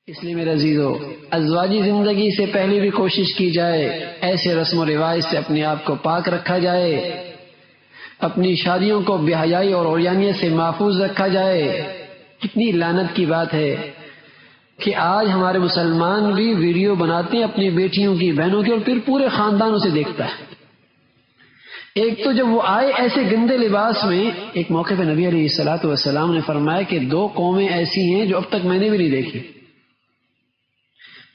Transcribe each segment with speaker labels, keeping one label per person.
Speaker 1: اس لیے میرے عزیزو، ازواجی زندگی سے پہلے بھی کوشش کی جائے ایسے رسم و رواج سے اپنے آپ کو پاک رکھا جائے، اپنی شادیوں کو بے حیائی اور عریانیت سے محفوظ رکھا جائے۔ کتنی لعنت کی بات ہے کہ آج ہمارے مسلمان بھی ویڈیو بناتے ہیں اپنی بیٹیوں کی، بہنوں کی، اور پھر پورے خاندانوں سے دیکھتا ہے۔ ایک تو جب وہ آئے ایسے گندے لباس میں، ایک موقع پہ نبی علیہ الصلوۃ والسلام نے فرمایا کہ دو قومیں ایسی ہیں جو اب تک میں نے بھی نہیں دیکھی۔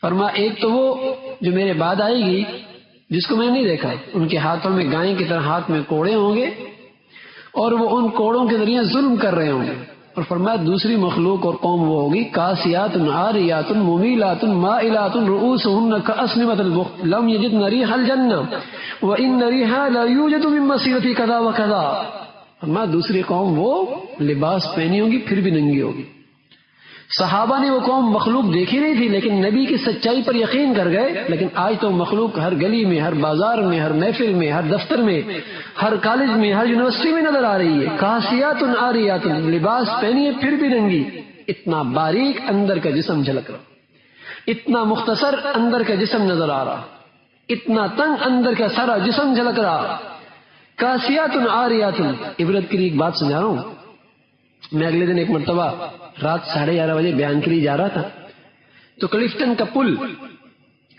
Speaker 1: فرمایا ایک تو وہ جو میرے بعد آئے گی جس کو میں نے نہیں دیکھا، ان کے ہاتھوں میں گائیں کی طرح ہاتھ میں کوڑے ہوں گے اور وہ ان کوڑوں کے ذریعے ظلم کر رہے ہوں گے۔ اور فرمایا دوسری مخلوق اور قوم وہ ہوگی کاسیات عاریات ممیلات مائلات رؤوسهن كأسنمة البخت لم يجدن ريح الجنة وإن ريحها لا يوجد من مسيرة كذا وكذا۔ فرمایا دوسری قوم وہ لباس پہنی ہوگی پھر بھی ننگی ہوگی۔ صحابہ نے وہ قوم مخلوق دیکھی نہیں تھی لیکن نبی کی سچائی پر یقین کر گئے، لیکن آج تو مخلوق ہر گلی میں، ہر بازار میں، ہر محفل میں، ہر دفتر میں، ہر کالج میں، ہر یونیورسٹی میں نظر آ رہی ہے۔ کاسیات عاریات، لباس پہنی ہے پھر بھی ننگی، اتنا باریک اندر کا جسم جھلک رہا، اتنا مختصر اندر کا جسم نظر آ رہا، اتنا تنگ اندر کا سارا جسم جھلک رہا۔ کاسیات عاریات۔ عبرت کے لیے ایک بات سمجھا رہا ہوں، میں اگلے دن ایک مرتبہ رات 11:30 بجے بیان کے لیے جا رہا تھا تو کلفٹن کا پل،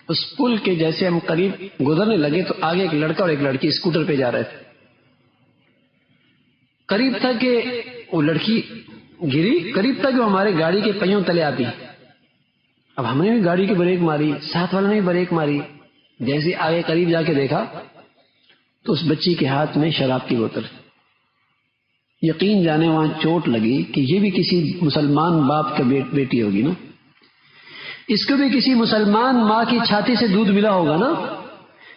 Speaker 1: اس پل کے جیسے ہم قریب گزرنے لگے تو آگے ایک لڑکا اور ایک لڑکی اسکوٹر پہ جا رہے تھے۔ قریب تھا کہ وہ لڑکی گری، قریب تھا کہ وہ ہمارے گاڑی کے پہیوں تلے آتی۔ اب ہم نے بھی گاڑی کی بریک ماری، ساتھ والے نے بھی بریک ماری، جیسے آگے قریب جا کے دیکھا تو اس بچی کے ہاتھ میں شراب کی بوتل۔ یقین جانے وہاں چوٹ لگی کہ یہ بھی کسی مسلمان باپ کا بیٹی ہوگی نا، اس کو بھی کسی مسلمان ماں کی چھاتی سے دودھ ملا ہوگا نا،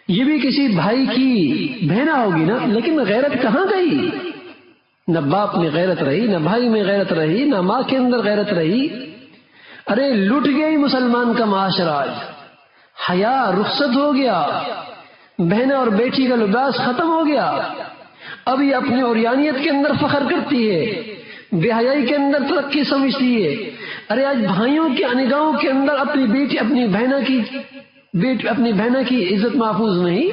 Speaker 1: یہ بھی کسی بھائی کی بہنا ہوگی نا، لیکن غیرت کہاں گئی؟ نہ باپ میں غیرت رہی، نہ بھائی میں غیرت رہی، نہ ماں کے اندر غیرت رہی۔ ارے لٹ گیا ہی مسلمان کا معاشرہ، آج حیا رخصت ہو گیا، بہن اور بیٹی کا لباس ختم ہو گیا۔ اب یہ اپنی عریانیت کے اندر فخر کرتی ہے، بے حیائی کے اندر ترقی سمجھتی ہے۔ ارے آج بھائیوں کی نگاہوں کے اندر اپنی بیٹی اپنی بہنا کی عزت محفوظ نہیں۔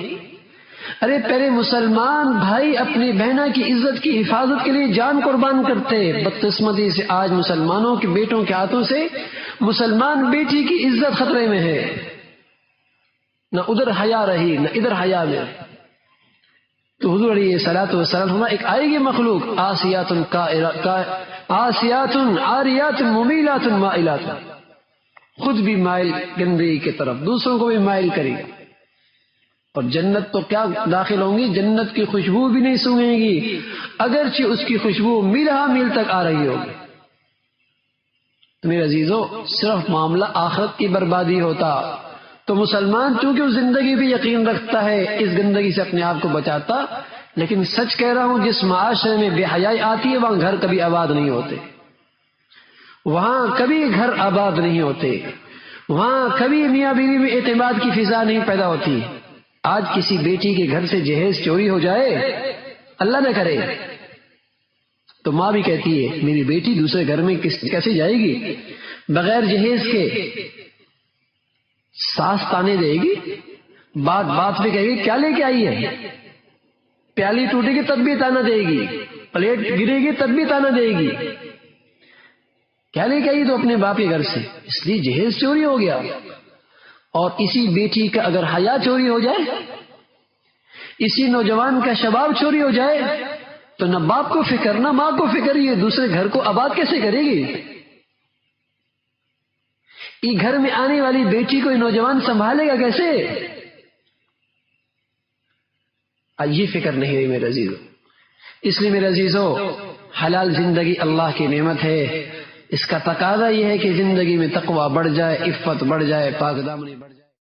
Speaker 1: ارے پہلے مسلمان بھائی اپنی بہنا کی عزت کی حفاظت کے لیے جان قربان کرتے، بدقسمتی سے آج مسلمانوں کے بیٹوں کے ہاتھوں سے مسلمان بیٹی کی عزت خطرے میں ہے، نہ ادھر حیا رہی نہ ادھر حیا میں۔ تو حضور علیہ الصلوۃ والسلام ایک آئے گی مخلوق آسیات عاریات ممیلات مائلات، خود بھی مائل گندگی کی طرف، دوسروں کو بھی مائل کرے گی، اور جنت تو کیا داخل ہوں گی، جنت کی خوشبو بھی نہیں سونگیں گی اگرچہ اس کی خوشبو میلہ میل تک آ رہی ہوگی۔ تو میرے عزیزو، صرف معاملہ آخرت کی بربادی ہوتا تو مسلمان چونکہ اس زندگی بھی یقین رکھتا ہے اس گندگی سے اپنے آپ کو بچاتا، لیکن سچ کہہ رہا ہوں جس معاشرے میں بے حیائی آتی ہے وہاں گھر کبھی آباد نہیں ہوتے، وہاں کبھی گھر آباد نہیں ہوتے، وہاں کبھی میاں بیوی میں اعتماد کی فضا نہیں پیدا ہوتی۔ آج کسی بیٹی کے گھر سے جہیز چوری ہو جائے، اللہ نہ کرے، تو ماں بھی کہتی ہے میری بیٹی دوسرے گھر میں کیسے جائے گی، بغیر جہیز کے ساس تانے دے گی، بات بات پہ کہے گی کیا لے کے آئی ہے، پیالی ٹوٹے گی تب بھی تانا دے گی، پلیٹ گرے گی تب بھی تانا دے گی، کیا لے کے آئی تو اپنے باپ کے گھر سے، اس لیے جہیز چوری ہو گیا۔ اور اسی بیٹی کا اگر حیا چوری ہو جائے، اسی نوجوان کا شباب چوری ہو جائے تو نہ باپ کو فکر نہ ماں کو فکر، یہ دوسرے گھر کو آباد کیسے کرے گی؟ یہ گھر میں آنے والی بیٹی کو یہ نوجوان سنبھالے گا کیسے؟ یہ فکر نہیں ہے میرے عزیزو۔ اس لیے میرے عزیزو، حلال زندگی اللہ کی نعمت ہے، اس کا تقاضا یہ ہے کہ زندگی میں تقوی بڑھ جائے، عفت بڑھ جائے، پاک دامنی بڑھ جائے۔